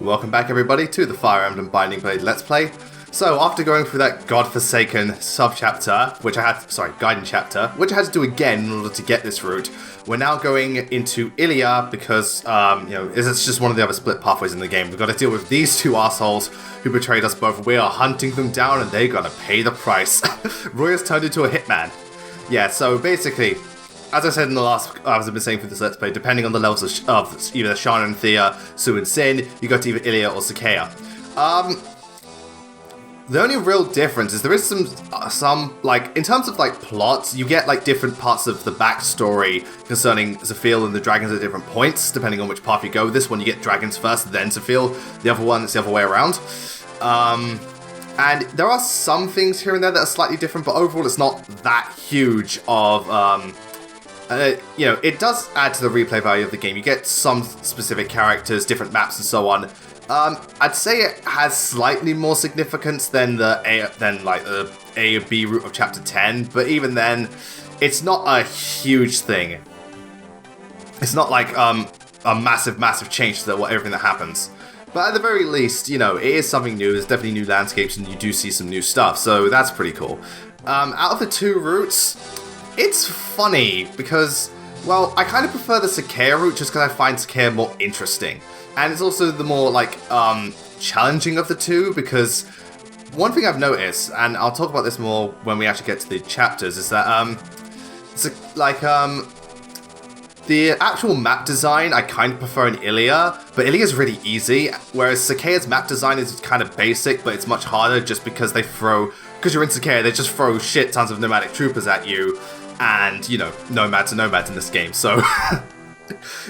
Welcome back everybody to the Fire Emblem Binding Blade Let's Play. So after going through that godforsaken sub-chapter, Guidance chapter, which I had to do again in order to get this route, we're now going into Ilia because, it's just one of the other split pathways in the game. We've got to deal with these two assholes who betrayed us both. We are hunting them down and they're gonna pay the price. Roy has turned into a hitman. Yeah, so basically, as I said in the last, as I've been saying through this Let's Play, depending on the levels of either Shana and Thea, Sue and Sin, you go to either Ilia or Sakea. The only real difference is there is some like, in terms of like plots, you get like different parts of the backstory concerning Zephyl and the dragons at different points, depending on which path you go. This one you get dragons first, then Zephyl. The other one, it's the other way around. And there are some things here and there that are slightly different, but overall it's not that huge of, it does add to the replay value of the game. You get some specific characters, different maps, and so on. I'd say it has slightly more significance than the A or B route of Chapter 10, but even then, it's not a huge thing. It's not like a massive change to everything that happens. But at the very least, it is something new. There's definitely new landscapes, and you do see some new stuff, so that's pretty cool. Out of the two routes, it's funny because, well, I kind of prefer the Sakea route just because I find Sakea more interesting. And it's also the more, challenging of the two, because one thing I've noticed, and I'll talk about this more when we actually get to the chapters, is that, the actual map design I kind of prefer in Ilia, but Ilia's really easy, whereas Sakea's map design is kind of basic, but it's much harder just because because you're in Sakea, they just throw shit tons of nomadic troopers at you, and, nomads are nomads in this game, so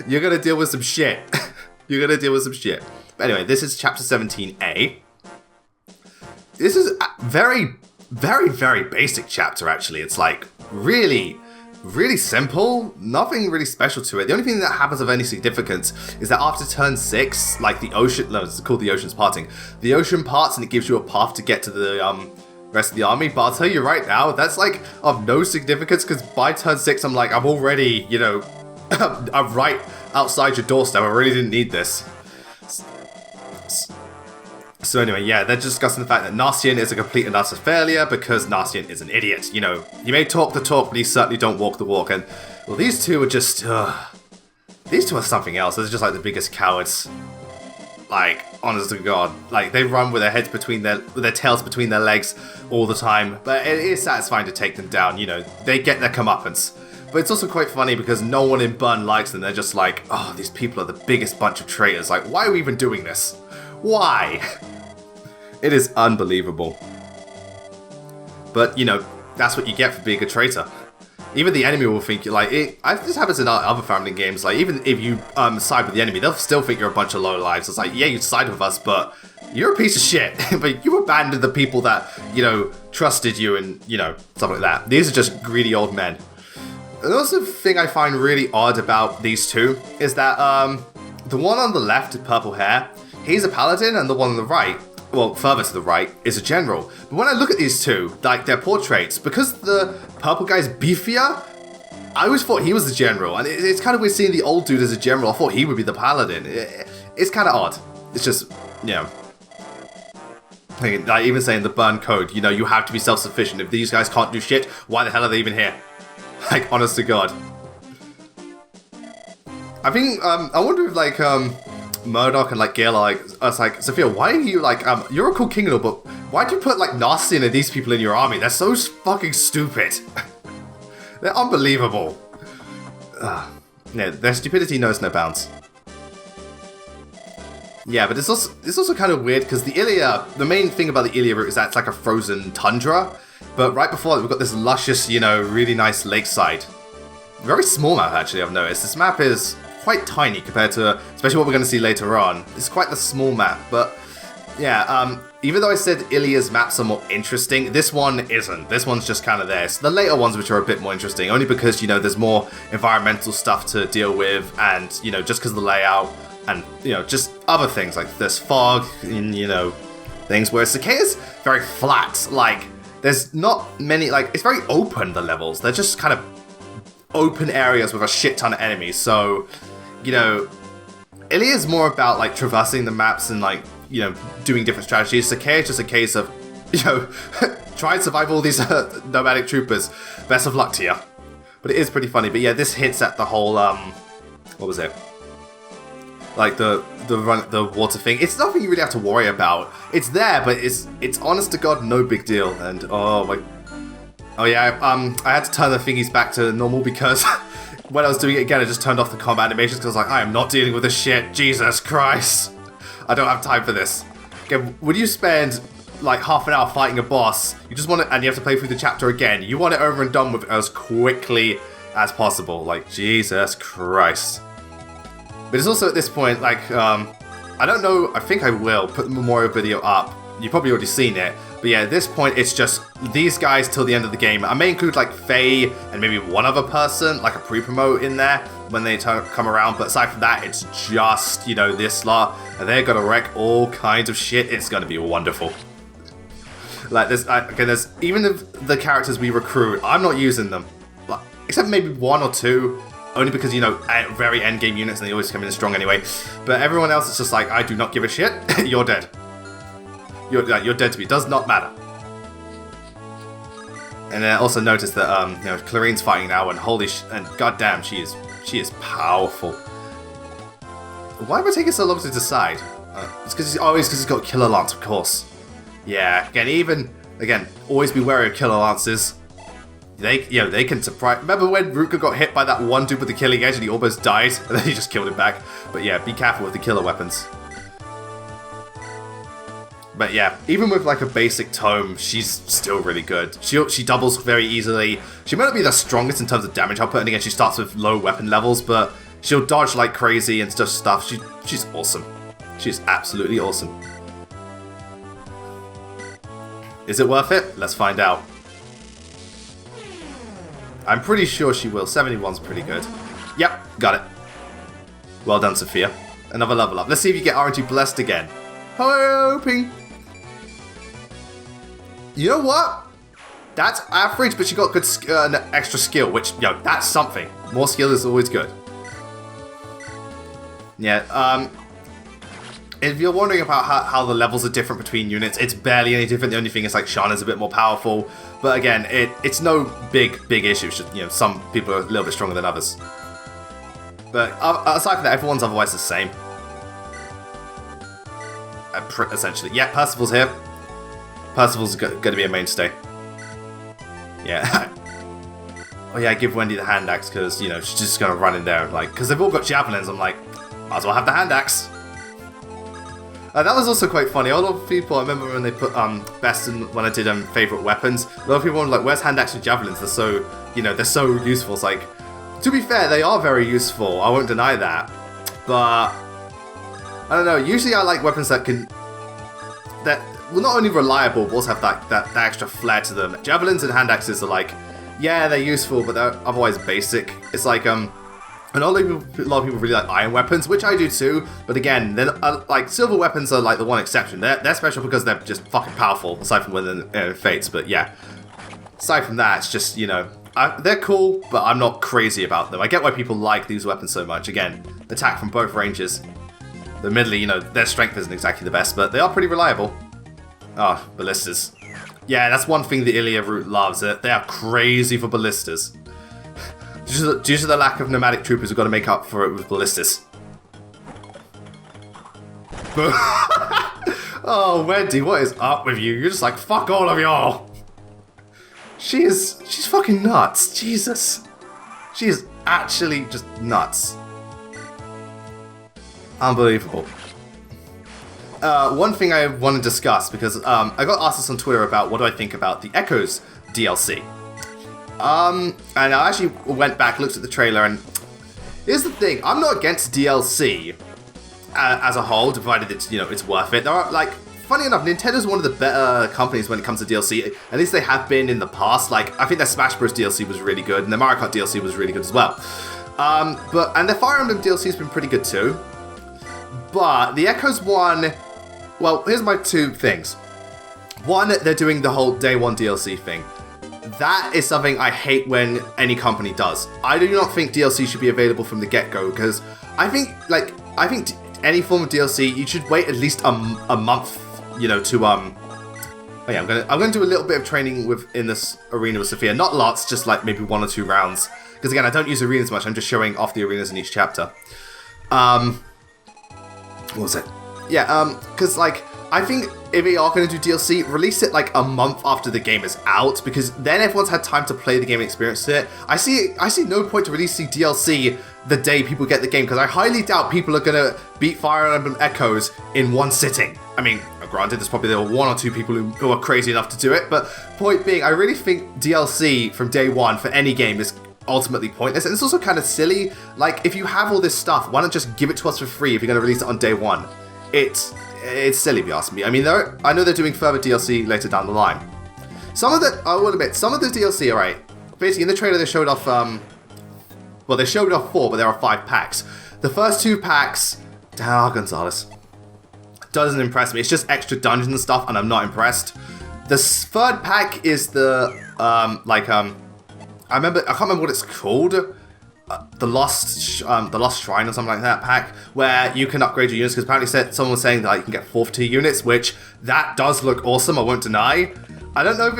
you're gonna deal with some shit. You're gonna deal with some shit. But anyway, this is Chapter 17A. This is a very, very, very basic chapter, actually. It's really, really simple. Nothing really special to it. The only thing that happens of any significance is that after turn 6, the ocean, it's called the ocean's parting. The ocean parts and it gives you a path to get to the rest of the army. But I'll tell you right now, that's of no significance, because by turn 6, I'm already, I'm right outside your doorstep. I really didn't need this. So anyway, yeah, they're discussing the fact that Narcian is a complete and utter failure because Narcian is an idiot. He may talk the talk, but he certainly don't walk the walk. And, well, these two are just, these two are something else. They're just the biggest cowards. Honest to God. They run with their heads with their tails between their legs all the time. But it is satisfying to take them down, They get their comeuppance. But it's also quite funny because no one in Bun likes them. They're just oh, these people are the biggest bunch of traitors. Why are we even doing this? Why? It is unbelievable. But, that's what you get for being a traitor. Even the enemy will think this happens in other founding games. Even if you side with the enemy, they'll still think you're a bunch of lowlives. It's yeah, you side with us, but you're a piece of shit. But you abandoned the people that, trusted you and, stuff like that. These are just greedy old men. Another thing I find really odd about these two is that the one on the left with purple hair, he's a paladin, and the one on the right, well, further to the right, is a general. But when I look at these two, their portraits, because the purple guy's beefier, I always thought he was the general, and it's kind of weird seeing the old dude as a general. I thought he would be the paladin. It's kind of odd. It's just, even saying the burn code, you have to be self-sufficient. If these guys can't do shit, why the hell are they even here? Honest to God. I think, I wonder if, Murdoch and, Gale are Sophia, why are you, you're a cool king and all, but why'd you put, Narcian and these people in your army? They're so fucking stupid. They're unbelievable. Their stupidity knows no bounds. Yeah, but it's also kind of weird, because the main thing about the Ilia route is that it's a frozen tundra. But right before that, we've got this luscious, really nice lakeside. Very small map, actually, I've noticed. This map is quite tiny compared to, especially what we're going to see later on. It's quite the small map, but yeah, even though I said Ilia's maps are more interesting, this one isn't. This one's just kind of there. So the later ones, which are a bit more interesting, only because, there's more environmental stuff to deal with, and, just because of the layout, and, just other things, there's fog, and, things, whereas Sakea's very flat, there's not many, it's very open, the levels. They're just kind of open areas with a shit ton of enemies, so, Ilia is more about like traversing the maps and like, you know, doing different strategies. Sakai is just a case of, you know, try and survive all these nomadic troopers. Best of luck to you. But it is pretty funny. But yeah, this hits at the whole, what was it? Like the water thing. It's nothing you really have to worry about. It's there, but it's honest to God no big deal. And oh yeah, I had to turn the thingies back to normal because when I was doing it again, I just turned off the combat animations because I was like, I am not dealing with this shit. Jesus Christ, I don't have time for this. Okay, would you spend like half an hour fighting a boss? You just want it, and you have to play through the chapter again. You want it over and done with as quickly as possible. Like Jesus Christ. But it's also at this point, like, I don't know, I think I will put the memorial video up. You've probably already seen it. But yeah, at this point, it's just these guys till the end of the game. I may include, like, Faye and maybe one other person, like a pre-promote in there when they come around. But aside from that, it's just, you know, this lot. And they're gonna wreck all kinds of shit. It's gonna be wonderful. Like, there's even the characters we recruit, I'm not using them. Like, except maybe one or two. Only because, you know, very endgame units and they always come in strong anyway. But everyone else is just like, I do not give a shit. You're dead. You're dead to me. Does not matter. And I also noticed that, you know, Clarine's fighting now, and and goddamn, she is powerful. Why am I taking so long to decide? It's because he's got killer lance, of course. Yeah. Again, always be wary of killer lances. They can surprise. Remember when Ruka got hit by that one dude with the killing edge and he almost died, and then he just killed him back. But yeah, be careful with the killer weapons. But yeah, even with like a basic tome, she's still really good. She doubles very easily. She might not be the strongest in terms of damage output, and again, she starts with low weapon levels, but she'll dodge like crazy and stuff. She's awesome. She's absolutely awesome. Is it worth it? Let's find out. I'm pretty sure she will. 71's pretty good. Yep, got it. Well done, Sophia. Another level up. Let's see if you get RNG blessed again. Hoping. You know what? That's average, but she got good extra skill, which, you know, that's something. More skill is always good. Yeah, if you're wondering about how the levels are different between units, it's barely any different. The only thing is, like, Shana's a bit more powerful. But again, it's no big issue. It's just, you know, some people are a little bit stronger than others. But aside from that, everyone's otherwise the same. Essentially. Yeah, Percival's here. Percival's going to be a mainstay. Yeah. Oh yeah, I give Wendy the hand axe because, you know, she's just going to run in there. Like, because they've all got javelins. I'm like, might as well have the hand axe. That was also quite funny. A lot of people, I remember when they put best in, when I did favorite weapons, a lot of people were like, where's hand axe and javelins? They're so, you know, they're so useful. It's like, to be fair, they are very useful. I won't deny that. But I don't know. Usually I like weapons that well, not only reliable, but also have that extra flair to them. Javelins and hand axes are like, yeah, they're useful, but they're otherwise basic. It's like, and a lot of people really like iron weapons, which I do too. But again, then like silver weapons are like the one exception. They're special because they're just fucking powerful, aside from when they're fates. But yeah, aside from that, it's just, you know, they're cool, but I'm not crazy about them. I get why people like these weapons so much. Again, attack from both ranges. Admittedly, you know, their strength isn't exactly the best, but they are pretty reliable. Oh, ballistas. Yeah, that's one thing the Ilia route loves. They are crazy for ballistas. Due to the lack of nomadic troopers, we've got to make up for it with ballistas. Oh, Wendy, what is up with you? You're just like, fuck all of y'all. She's fucking nuts. Jesus. She is actually just nuts. Unbelievable. One thing I want to discuss, because I got asked this on Twitter about what do I think about the Echoes DLC. And I actually went back, looked at the trailer, and here's the thing: I'm not against DLC as a whole, provided it's, you know, it's worth it. There are, like, funny enough, Nintendo's one of the better companies when it comes to DLC. At least they have been in the past. Like, I think their Smash Bros DLC was really good, and their Mario Kart DLC was really good as well. And their Fire Emblem DLC has been pretty good too. But the Echoes one, well, here's my two things. One, they're doing the whole day one DLC thing. That is something I hate when any company does. I do not think DLC should be available from the get-go, because I think, like, I think any form of DLC, you should wait at least a month, you know, to Oh yeah, I'm gonna do a little bit of training in this arena with Sophia. Not lots, just like maybe 1 or 2 rounds. Because again, I don't use arenas much. I'm just showing off the arenas in each chapter. What was it? Yeah, because like I think if we are going to do DLC, release it like a month after the game is out, because then everyone's had time to play the game and experience it. I see no point to releasing DLC the day people get the game, because I highly doubt people are going to beat Fire Emblem Echoes in one sitting. I mean, granted, there's probably 1 or 2 people who are crazy enough to do it, but point being, I really think DLC from day one for any game is ultimately pointless, and it's also kind of silly. Like, if you have all this stuff, why not just give it to us for free if you're going to release it on day one? It's silly if you ask me. I mean, I know they're doing further DLC later down the line. I will admit, some of the DLC, alright, basically in the trailer they showed off, well, they showed off 4, but there are 5 packs. The first 2 packs, Gonzalez, doesn't impress me. It's just extra dungeons and stuff, and I'm not impressed. The 3rd pack is the, I can't remember what it's called. The Lost Shrine or something like that pack, where you can upgrade your units, because apparently someone was saying that you can get 4th tier units, which that does look awesome, I won't deny. I don't know if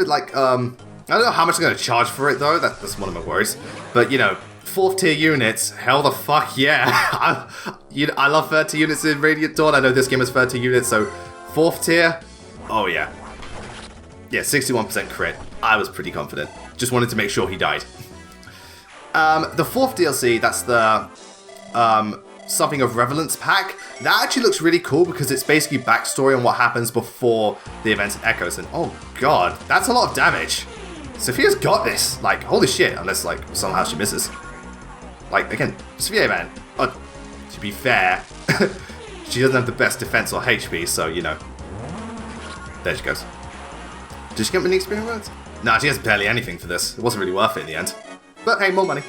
it like, I don't know how much they're going to charge for it though, that's one of my worries. But you know, 4th tier units, hell the fuck yeah. I love 3rd tier units in Radiant Dawn, I know this game has 3rd tier units, so 4th tier, oh yeah. Yeah, 61% crit, I was pretty confident. Just wanted to make sure he died. The 4th DLC, that's the Something of Relevance pack. That actually looks really cool because it's basically backstory on what happens before the events in Echoes. And oh god, that's a lot of damage. Sophia's got this. Like, holy shit, unless like somehow she misses. Like, again, Sophia, man, to be fair, she doesn't have the best defense or HP, so, you know. There she goes. Did she get many experience words? Nah, she has barely anything for this. It wasn't really worth it in the end. But hey, more money.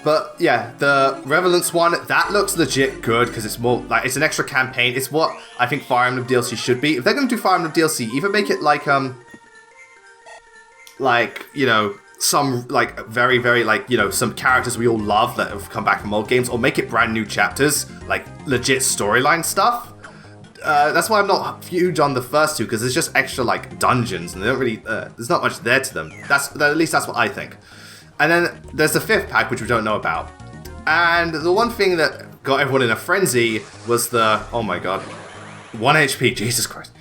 But yeah, the Relevance one, that looks legit good because it's more like it's an extra campaign. It's what I think Fire Emblem DLC should be. If they're going to do Fire Emblem DLC, either make it like you know, some like very, very like, you know, some characters we all love that have come back from old games, or make it brand new chapters, like legit storyline stuff. That's why I'm not huge on the first 2, because there's just extra like dungeons and they don't really there's not much there to them. At least that's what I think. And then there's the 5th pack, which we don't know about. And the one thing that got everyone in a frenzy was the, oh my god, 1 HP, Jesus Christ,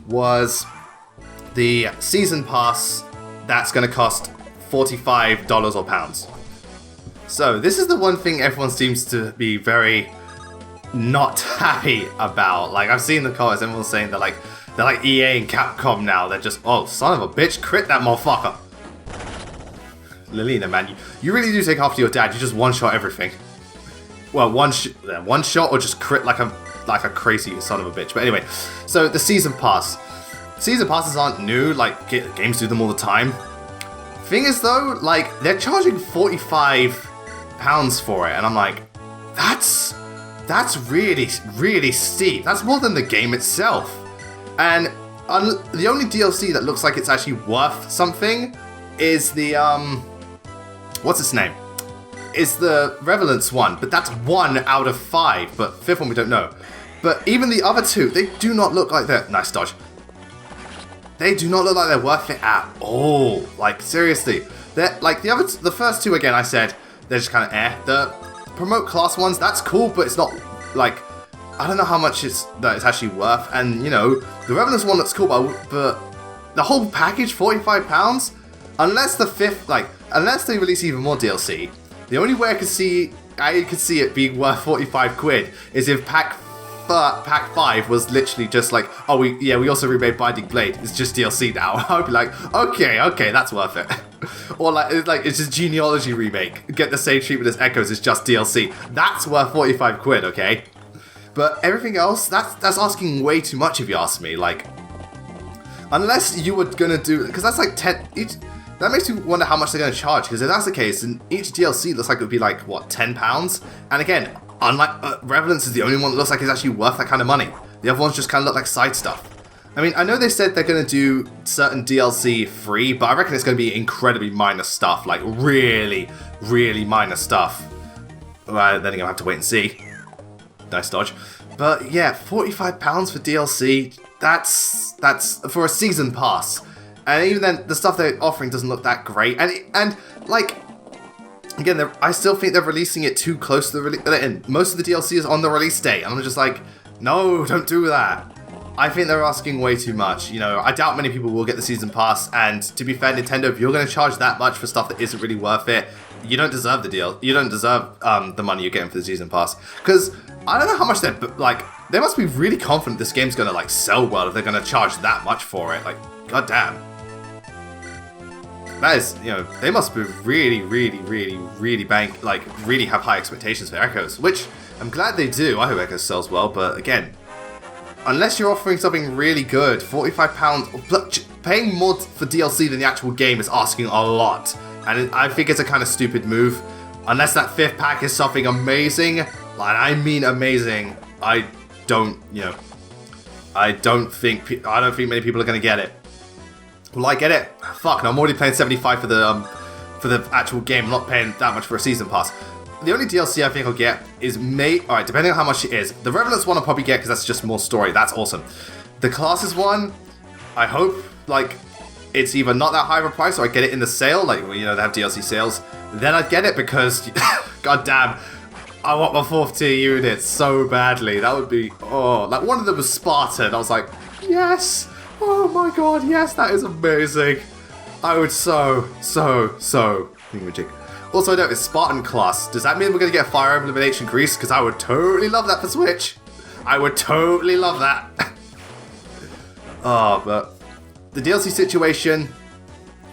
was the season pass that's going to cost $45 or pounds. So this is the one thing everyone seems to be very not happy about. Like, I've seen the comments, everyone's saying they're like EA and Capcom now. They're just, oh, son of a bitch, crit that motherfucker. Lilina, man, you really do take after your dad. You just one-shot everything. Well, one shot or just crit like a crazy son of a bitch. But anyway, so the season pass. Season passes aren't new. Like, games do them all the time. Thing is though, like, they're charging £45 for it, and I'm like, that's really, really steep. That's more than the game itself. And the only DLC that looks like it's actually worth something is the what's its name? Is the Relevance one, but that's 1 out of 5. But 5th one we don't know. But even the other 2, they do not look like they're nice dodge. They do not look like they're worth it at all. Like, seriously, they're like the first 2 again. I said they're just kind of The promote class ones, that's cool, but it's not like, I don't know how much it's actually worth. And you know, the Relevance one looks cool, but the whole package, £45. Unless the 5th, like, unless they release even more DLC, the only way I could see it being worth 45 quid is if pack 5 was literally just like, oh, we also remade Binding Blade. It's just DLC now. I'd be like, okay, that's worth it. Or it's just Genealogy remake. Get the same treatment as Echoes. It's just DLC. That's worth 45 quid, okay? But everything else, that's asking way too much if you ask me. Like, unless you were gonna do, because that's like 10 each. That makes me wonder how much they're going to charge, because if that's the case, then each DLC looks like it would be like, what, £10? And again, unlike Relevance is the only one that looks like it's actually worth that kind of money. The other ones just kind of look like side stuff. I mean, I know they said they're going to do certain DLC free, but I reckon it's going to be incredibly minor stuff, like really, really minor stuff. Well, then I'm going to have to wait and see. nice dodge. But yeah, £45 for DLC, that's for a season pass. And even then, the stuff they're offering doesn't look that great. And like, again, I still think they're releasing it too close to the release, and most of the DLC is on the release date. And I'm just like, no, don't do that. I think they're asking way too much. You know, I doubt many people will get the season pass. And to be fair, Nintendo, if you're going to charge that much for stuff that isn't really worth it, you don't deserve the deal. You don't deserve the money you're getting for the season pass. Because I don't know how much they're like. They must be really confident this game's going to like sell well if they're going to charge that much for it. Like, goddamn. That is, you know, they must be really have high expectations for Echoes, which I'm glad they do. I hope Echoes sells well, but again, unless you're offering something really good, £45, paying more for DLC than the actual game is asking a lot, and I think it's a kind of stupid move. Unless that 5th pack is something amazing, and I mean amazing, I don't think many people are going to get it. Will I get it? Fuck, no, I'm already paying $75 for the actual game. I'm not paying that much for a season pass. The only DLC I think I'll get is alright, depending on how much it is. The Revenants one I'll probably get because that's just more story. That's awesome. The Classes one, I hope, like, it's either not that high of a price or I get it in the sale, like, you know, they have DLC sales. Then I'd get it because, goddamn, I want my 4th tier unit so badly. That would be, like, one of them was Spartan. I was like, yes! Oh my god, yes, that is amazing. I would so thingamajig. Also, I know it's Spartan class. Does that mean we're going to get Fire Emblem and Ancient Greece? Because I would totally love that for Switch. I would totally love that. But the DLC situation,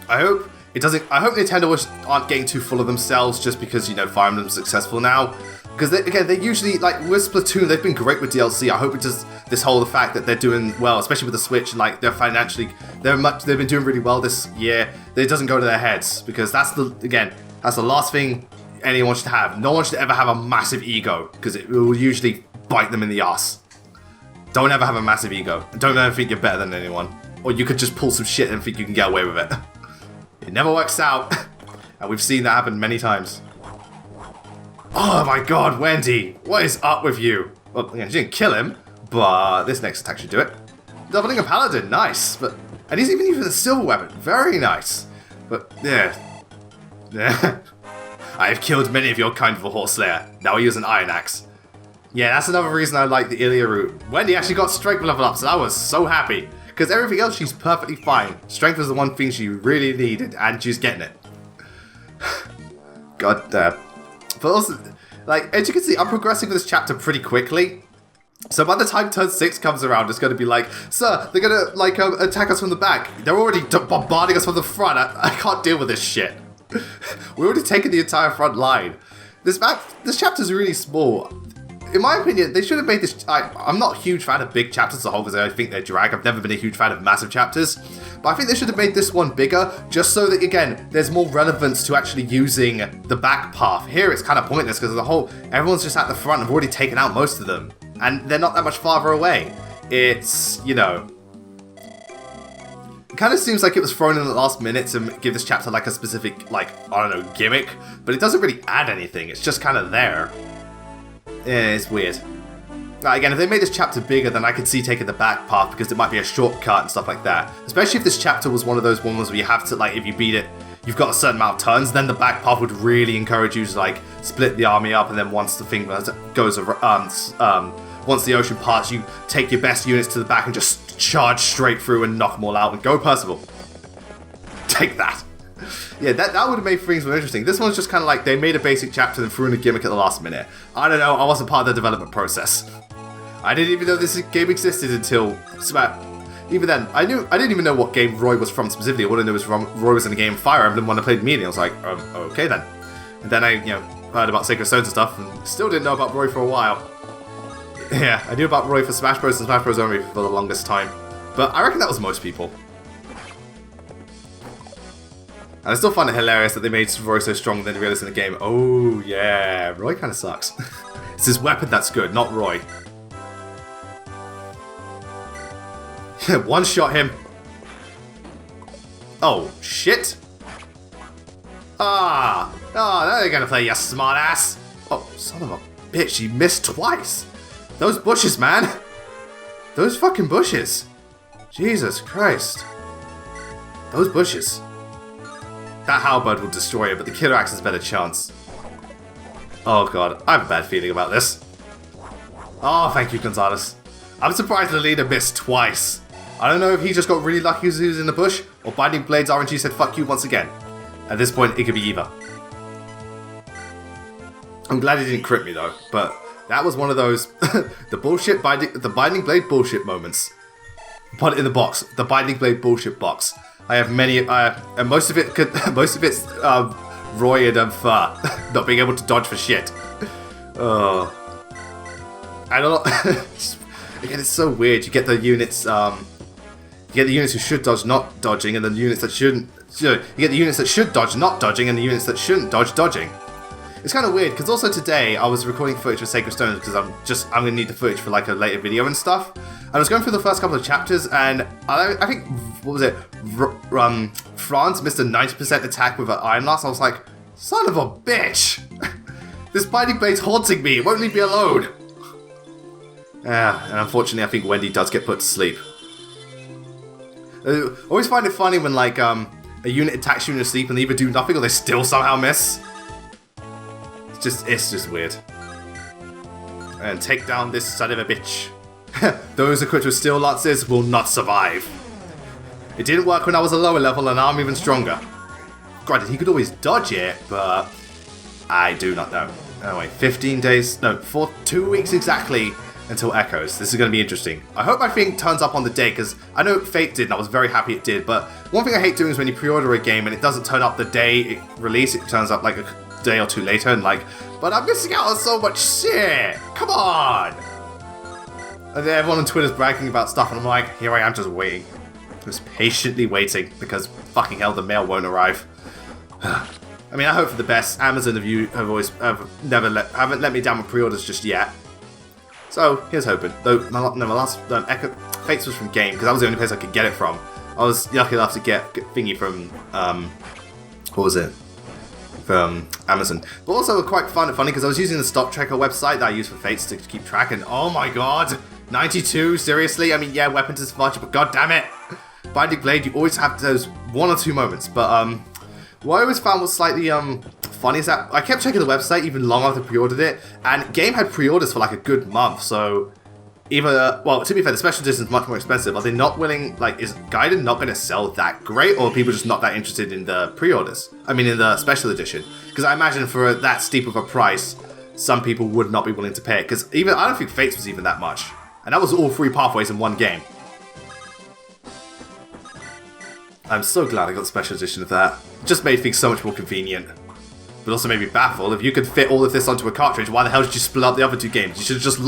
I hope Nintendo aren't getting too full of themselves just because, you know, Fire Emblem's successful now. Because, they usually, like, with Splatoon, they've been great with DLC. I hope it does this whole the fact that they're doing well, especially with the Switch, and, like, they've been doing really well this year, that it doesn't go to their heads. Because that's the last thing anyone should have. No one should ever have a massive ego, because it will usually bite them in the ass. Don't ever have a massive ego. Don't ever think you're better than anyone. Or you could just pull some shit and think you can get away with it. It never works out. And we've seen that happen many times. Oh my god, Wendy! What is up with you? Well, again, she didn't kill him, but this next attack should do it. Doubling a paladin, nice. And he's even using a silver weapon, very nice. But, yeah. I have killed many of your kind of a horse slayer. Now I use an iron axe. Yeah, that's another reason I like the Ilia route. Wendy actually got strength level up, so I was so happy. Because everything else, she's perfectly fine. Strength was the one thing she really needed, and she's getting it. God damn. But also, like, as you can see, I'm progressing with this chapter pretty quickly. So by the time turn 6 comes around, it's going to be like, sir, they're going to, like, attack us from the back. They're already bombarding us from the front. I can't deal with this shit. We're already taking the entire front line. This chapter's really small. In my opinion, they should have made this... I'm not a huge fan of big chapters as a whole because I think they're drag. I've never been a huge fan of massive chapters. But I think they should have made this one bigger just so that, again, there's more relevance to actually using the back path. Here it's kind of pointless because everyone's just at the front. I've already taken out most of them. And they're not that much farther away. It's, you know... It kind of seems like it was thrown in at the last minute to give this chapter like a specific, like, I don't know, gimmick. But it doesn't really add anything. It's just kind of there. Yeah, it's weird. Like, again, if they made this chapter bigger, then I could see taking the back path because it might be a shortcut and stuff like that. Especially if this chapter was one of those ones where you have to, like, if you beat it, you've got a certain amount of turns, then the back path would really encourage you to, like, split the army up, and then once the thing goes, once the ocean parts, you take your best units to the back and just charge straight through and knock them all out and go, Percival. Take that. Yeah, that would have made things more interesting. This one's just kind of like, they made a basic chapter and threw in a gimmick at the last minute. I don't know, I wasn't part of the development process. I didn't even know this game existed until... Even then, I didn't even know what game Roy was from specifically. All I knew was Roy was in the game Fire Emblem when I played Melee. I was like, okay then. And then I, heard about Sacred Stones and stuff, and still didn't know about Roy for a while. Yeah, I knew about Roy for Smash Bros. And Smash Bros. Only for the longest time. But I reckon that was most people. And I still find it hilarious that they made Roy so strong and then realized in the game, oh yeah, Roy kind of sucks. It's his weapon that's good, not Roy. One shot him. Oh, shit. Now they're gonna play, you smart ass. Oh, son of a bitch, you missed twice. Those bushes, man! Those fucking bushes! Jesus Christ. Those bushes. That halberd will destroy it, but the killer axe has a better chance. Oh god, I have a bad feeling about this. Oh, thank you, Gonzalez. I'm surprised the leader missed twice. I don't know if he just got really lucky as he was in the bush, or Binding Blades RNG said fuck you once again. At this point, it could be either. I'm glad he didn't crit me though, but that was one of those the Binding Blade bullshit moments. Put it in the box, the Binding Blade bullshit box. I have many, and most of it's Roy and Fur not being able to dodge for shit. Oh, I don't know. Again, it's so weird. You get the units, who should dodge not dodging, and the units that shouldn't. You get the units that should dodge not dodging, and the units that shouldn't dodge dodging. It's kind of weird, because also today I was recording footage for Sacred Stones because I'm going to need the footage for like a later video and stuff. I was going through the first couple of chapters and I think, what was it, Franz missed a 90% attack with an Iron Lance. I was like, son of a bitch! This Binding Blade's haunting me, it won't leave me alone! Yeah, and unfortunately I think Wendy does get put to sleep. I always find it funny when like a unit attacks you in your sleep and they either do nothing or they still somehow miss. It's just weird. And take down this son of a bitch. Those equipped with steel lances will not survive. It didn't work when I was a lower level and now I'm even stronger. Granted, he could always dodge it, but I do not know. Anyway, 15 days, no, 2 weeks exactly until Echoes. This is going to be interesting. I hope my thing turns up on the day, because I know Fate did and I was very happy it did, but one thing I hate doing is when you pre-order a game and it doesn't turn up the day it release, it turns up like a day or two later and like, but I'm missing out on so much shit! Come on! And then everyone on Twitter's bragging about stuff and I'm like, here I am just waiting. Just patiently waiting because fucking hell the mail won't arrive. I mean, I hope for the best. Amazon haven't let me down with pre-orders just yet. So, here's hoping. Though, my last Echo Fates was from Game, because that was the only place I could get it from. I was lucky enough to get thingy from, what was it? From Amazon. But also quite funny because I was using the stock tracker website that I use for Fates to keep track, and oh my god, 92, seriously? I mean, yeah, weapons is fudge, but god damn it! Binding Blade, you always have those 1 or 2 moments, but what I always found was slightly funny is that I kept checking the website even long after I pre-ordered it, and Game had pre-orders for like a good month, so either, well, to be fair, the special edition is much more expensive. Are they not willing, like, is Gaiden not going to sell that great, or are people just not that interested in the pre-orders? I mean, in the special edition. Because I imagine for that steep of a price, some people would not be willing to pay it, because even, I don't think Fates was even that much. And that was all 3 pathways in one game. I'm so glad I got the special edition of that. It just made things so much more convenient. But also made me baffled. If you could fit all of this onto a cartridge, why the hell did you split up the other 2 games? You should have just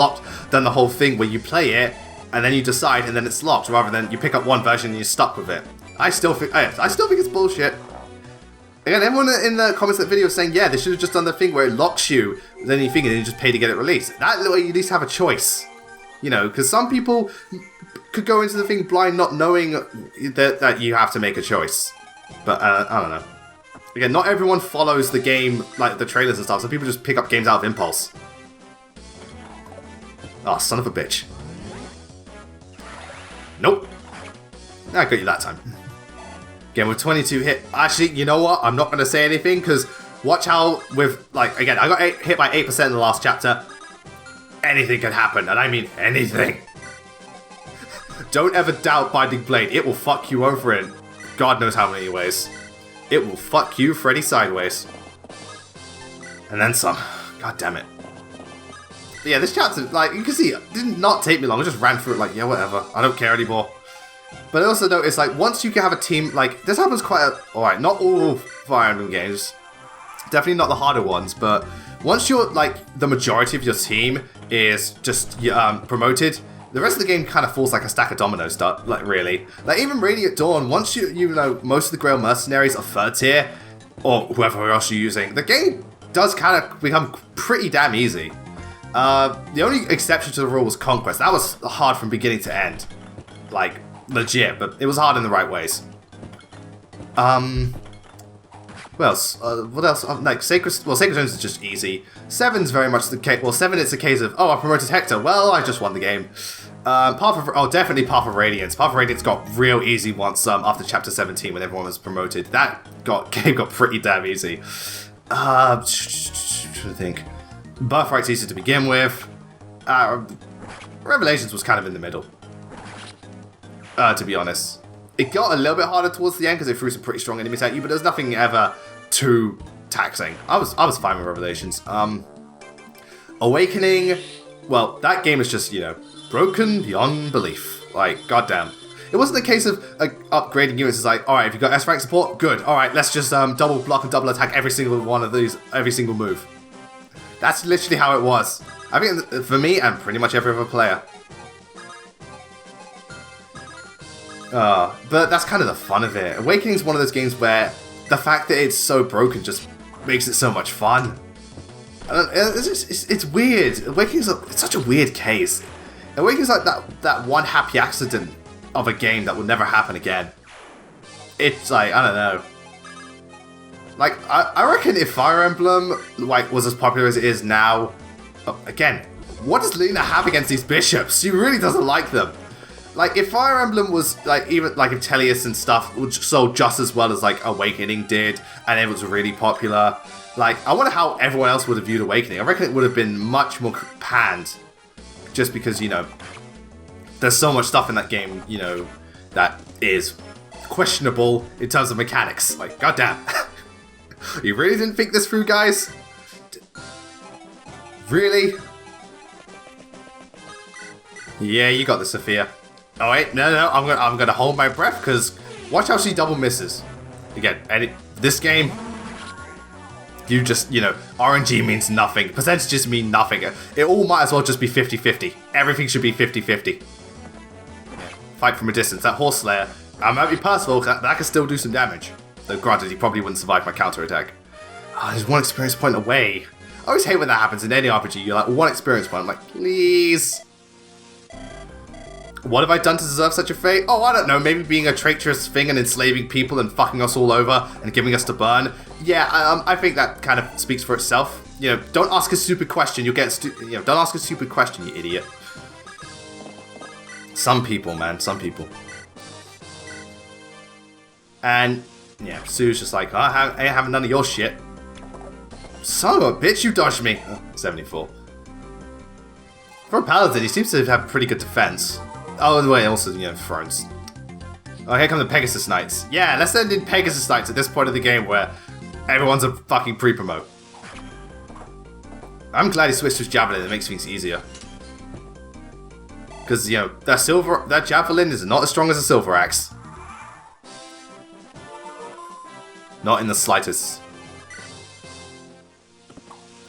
done the whole thing where you play it, and then you decide, and then it's locked, rather than you pick up one version and you're stuck with it. I still think it's bullshit. Again, everyone in the comments of that video is saying, yeah, they should have just done the thing where it locks you, then you think, and then you just pay to get it released. That way you at least have a choice. You know, because some people could go into the thing blind, not knowing that you have to make a choice. But, I don't know. Again, not everyone follows the game, like the trailers and stuff, so people just pick up games out of impulse. Oh, son of a bitch. Nope. I got you that time. Again, with 22 hit. Actually, you know what? I'm not going to say anything, because watch how with, like, again, I got hit by 8% in the last chapter. Anything can happen, and I mean anything. Don't ever doubt Binding Blade. It will fuck you over in God knows how many ways. It will fuck you, Freddy, sideways. And then some. God damn it. But yeah, this chapter, like, you can see, it did not take me long. I just ran through it like, yeah, whatever. I don't care anymore. But I also noticed, like, once you can have a team, like, this happens quite alright, not all Fire Emblem games. Definitely not the harder ones, but once you're, like, the majority of your team is just promoted, the rest of the game kind of falls like a stack of dominoes, stuff, like, really. Like, even Radiant Dawn, once you know most of the Grail Mercenaries are 3rd tier, or whoever else you're using, the game does kind of become pretty damn easy. The only exception to the rule was Conquest. That was hard from beginning to end. Like, legit, but it was hard in the right ways. What else? What else? Like Sacred Stones is just easy. 7's very much the case. Well, 7 it's a case of, oh, I promoted Hector. Well, I just won the game. Definitely Path of Radiance. Path of Radiance got real easy once after Chapter 17 when everyone was promoted. That game got pretty damn easy. Trying to think. Birthright's easy to begin with. Revelations was kind of in the middle. To be honest. It got a little bit harder towards the end because they threw some pretty strong enemies at you, but there's nothing ever too taxing. I was fine with Revelations. Awakening, well, that game is just, broken beyond belief. Like, goddamn. It wasn't a case of upgrading units. It's like, alright, if you got S rank support, good. Alright, let's just double block and double attack every single one of these, every single move. That's literally how it was. I think for me and pretty much every other player. But that's kind of the fun of it. Awakening is one of those games where the fact that it's so broken just makes it so much fun. It's weird. Awakening is it's such a weird case. Awakening is like that one happy accident of a game that will never happen again. It's like, I don't know. Like, I reckon if Fire Emblem was as popular as it is now, again, what does Lena have against these bishops? She really doesn't like them. Like, if Fire Emblem was, even if Teleus and stuff sold just as well as, Awakening did, and it was really popular, I wonder how everyone else would have viewed Awakening. I reckon it would have been much more panned, just because, there's so much stuff in that game, that is questionable in terms of mechanics. Like, goddamn. You really didn't think this through, guys? Really? Yeah, you got this, Sophia. Oh wait, no, I'm gonna hold my breath because watch how she double misses. Again, this game, you just, RNG means nothing. Percentages mean nothing. It all might as well just be 50-50. Everything should be 50-50. Yeah. Fight from a distance. That Horse Slayer, I might be Percival, that can still do some damage. Though granted, he probably wouldn't survive my counter attack. Oh, there's one experience point away. I always hate when that happens in any RPG. You're like, one experience point. I'm like, please. What have I done to deserve such a fate? Oh, I don't know. Maybe being a traitorous thing and enslaving people and fucking us all over and giving us to burn. Yeah, I think that kind of speaks for itself. Don't ask a stupid question. You'll get don't ask a stupid question, you idiot. Some people, man. Some people. And yeah, Sue's just like, I ain't having none of your shit. Son of a bitch, you dodged me. Oh, 74. For a paladin, he seems to have pretty good defense. Oh, the way also, thrones. Oh, here come the Pegasus Knights. Yeah, let's end in Pegasus Knights at this point of the game where everyone's a fucking pre-promote. I'm glad he switched to his Javelin, it makes things easier. Because, that Javelin is not as strong as a Silver Axe. Not in the slightest.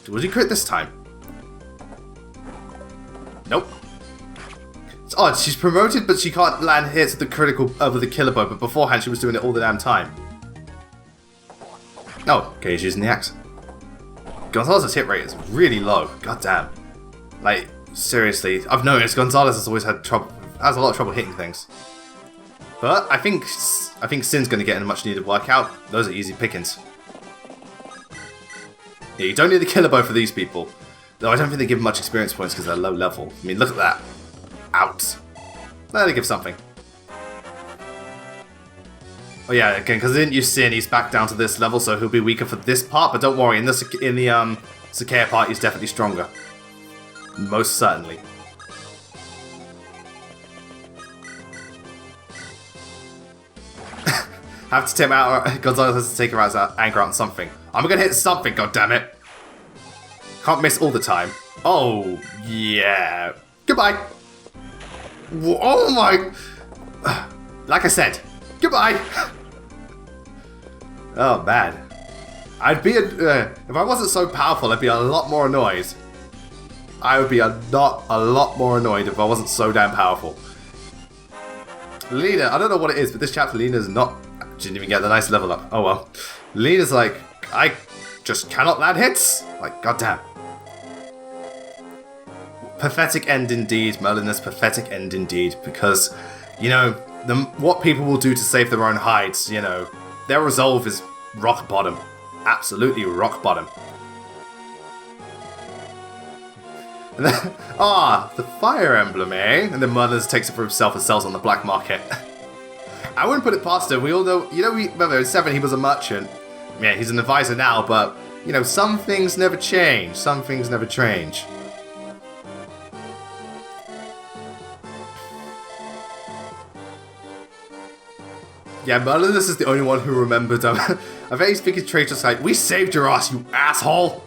Would he crit this time? Nope. It's odd, she's promoted, but she can't land hits with the critical with the killer bow, but beforehand she was doing it all the damn time. Oh, okay, she's using the axe. Gonzalez's hit rate is really low. God damn. Like, seriously, I've noticed Gonzalez has always had trouble, has a lot of trouble hitting things. But I think Sin's going to get in a much needed workout. Those are easy pickings. Yeah, you don't need the killer bow for these people. Though I don't think they give much experience points because they're low level. I mean, look at that. Out. No, they give something. Oh yeah, again, because they didn't use Sin, he's back down to this level, so he'll be weaker for this part. But don't worry, in the Sakea part, he's definitely stronger. Most certainly. Have to take him out. Gonzalez has to take her out, anchor out on something. I'm gonna hit something, goddammit. Can't miss all the time. Oh, yeah. Goodbye. Oh my. Like I said, goodbye. Oh, man. I'd be, if I wasn't so powerful, I'd be a lot more annoyed. I would be a lot more annoyed if I wasn't so damn powerful. Lena, I don't know what it is, but this chapter, Lena's not, didn't even get the nice level up. Oh well. Lena's like, I just cannot land hits. Like, goddamn. Pathetic end indeed, Merlin's pathetic end indeed, because, what people will do to save their own hides, their resolve is rock bottom. absolutely rock bottom. And then, the fire emblem, eh? And then Mothers takes it for himself and sells it on the black market. I wouldn't put it past him. We all know, remember in 7 he was a merchant. Yeah, he's an advisor now, but, some things never change. Some things never change. Yeah, Merlinus is the only one who remembered I bet he's thinking Traitor's like, we saved your ass, you asshole!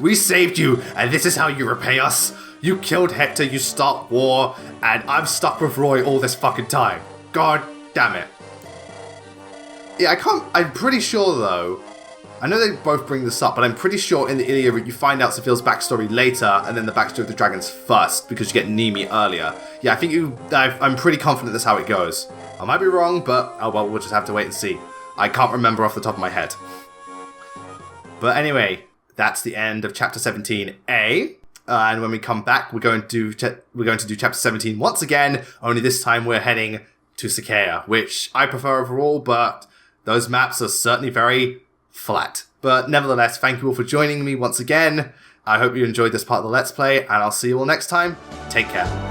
We saved you, and this is how you repay us? You killed Hector, you start war, and I'm stuck with Roy all this fucking time. God damn it. Yeah, I'm pretty sure though, I know they both bring this up, but I'm pretty sure in the Ilia you find out Sephiroth's backstory later, and then the backstory of the dragons first, because you get Nemi earlier. Yeah, I'm pretty confident that's how it goes. I might be wrong, but, oh well, we'll just have to wait and see. I can't remember off the top of my head. But anyway, that's the end of Chapter 17A. And when we come back, we're going to do Chapter 17 once again, only this time we're heading to Sakaea, which I prefer overall, but those maps are certainly very flat. But nevertheless, thank you all for joining me once again. I hope you enjoyed this part of the Let's Play, and I'll see you all next time. Take care.